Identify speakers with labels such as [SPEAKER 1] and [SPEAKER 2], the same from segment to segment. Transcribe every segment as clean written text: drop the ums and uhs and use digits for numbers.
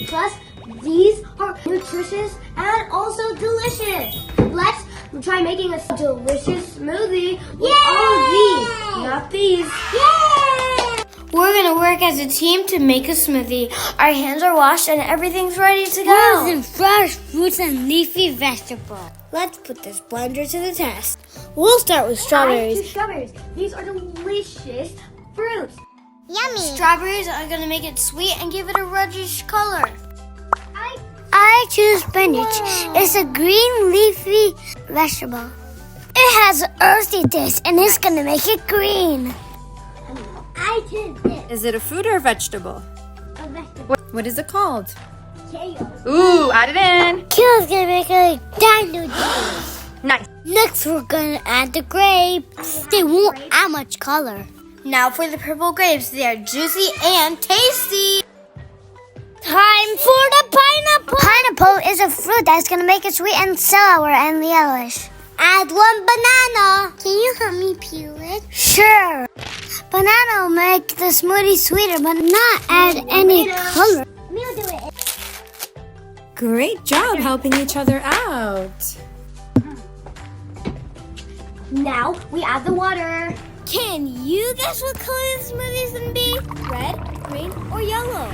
[SPEAKER 1] Plus, these are nutritious and also delicious. Let's try making a delicious smoothie with all of these, not these. Yay! We're gonna work as a team to make a smoothie. Our hands are washed and everything's ready to go.
[SPEAKER 2] Fruits and fresh fruits and leafy vegetables.
[SPEAKER 1] Let's put this blender to the test.
[SPEAKER 2] We'll start with strawberries.
[SPEAKER 1] I choose strawberries. These are delicious fruits.
[SPEAKER 2] Yummy.
[SPEAKER 1] Strawberries are gonna make it sweet and give it a reddish color.
[SPEAKER 2] I choose spinach. It's a green leafy vegetable. It has an earthy taste and it's gonna make it green.
[SPEAKER 1] I choose this.
[SPEAKER 3] Is it a fruit or a vegetable?
[SPEAKER 1] A vegetable.
[SPEAKER 3] What is it called?
[SPEAKER 1] Kale.
[SPEAKER 3] Ooh, add it in.
[SPEAKER 2] Kale's gonna make a dino juice.
[SPEAKER 3] Nice.
[SPEAKER 2] Next, we're gonna add the grapes. They won't add much color.
[SPEAKER 1] Now for the purple grapes. They are juicy and tasty.
[SPEAKER 2] Time for the pineapple. Pineapple is a fruit that's gonna make it sweet and sour and yellowish. Add 1 banana. Can you help me peel it? Sure. Banana will make the smoothie sweeter, but not add any color.
[SPEAKER 1] We'll do it.
[SPEAKER 3] Great job helping each other out.
[SPEAKER 1] Now we add the water.
[SPEAKER 2] Can you guess what color the smoothie is gonna be?
[SPEAKER 1] Red, green, or yellow?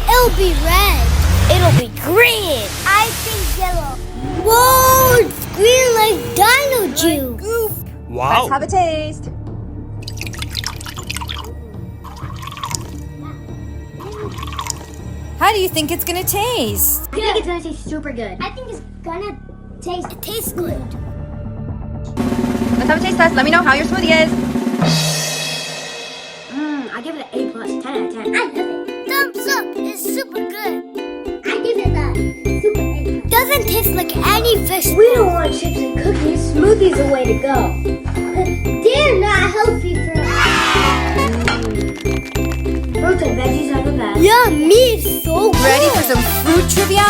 [SPEAKER 2] It'll be red.
[SPEAKER 1] It'll be green.
[SPEAKER 2] I think yellow. Whoa, it's green like dino juice.
[SPEAKER 3] Goop.
[SPEAKER 4] Wow.
[SPEAKER 3] Let's have a taste. How do you think it's gonna taste?
[SPEAKER 1] I think it's gonna taste super good.
[SPEAKER 2] I think it's gonna taste. It tastes good.
[SPEAKER 3] Let's have a taste test. Let me know how your smoothie is.
[SPEAKER 1] I give it an A+, 10 out of 10.
[SPEAKER 2] I love it. Thumbs up. It's super good.
[SPEAKER 1] I give it a super A+.
[SPEAKER 2] Doesn't taste like any fish.
[SPEAKER 1] We don't want chips and cookies. Smoothie's the way to go. They're not healthy for us. Fruits and veggies are the best.
[SPEAKER 2] Yummy, it's so good.
[SPEAKER 3] Ready for some fruit trivia?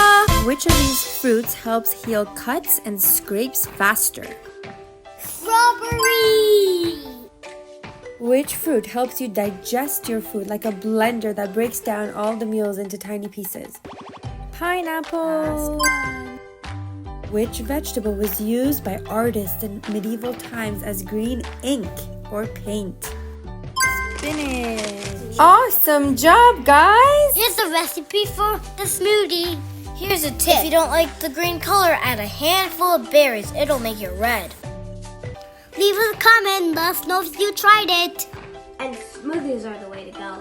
[SPEAKER 3] Which of these fruits helps heal cuts and scrapes faster?
[SPEAKER 2] Strawberry.
[SPEAKER 3] Which fruit helps you digest your food like a blender that breaks down all the meals into tiny pieces? Pineapple. Which vegetable was used by artists in medieval times as green ink or paint? Spinach. Awesome job, guys!
[SPEAKER 2] Here's the recipe for the smoothie.
[SPEAKER 1] Here's a tip. If you don't like the green color, add a handful of berries. It'll make it red.
[SPEAKER 2] Leave a comment. Let us know if you tried it.
[SPEAKER 1] And smoothies are the way to go.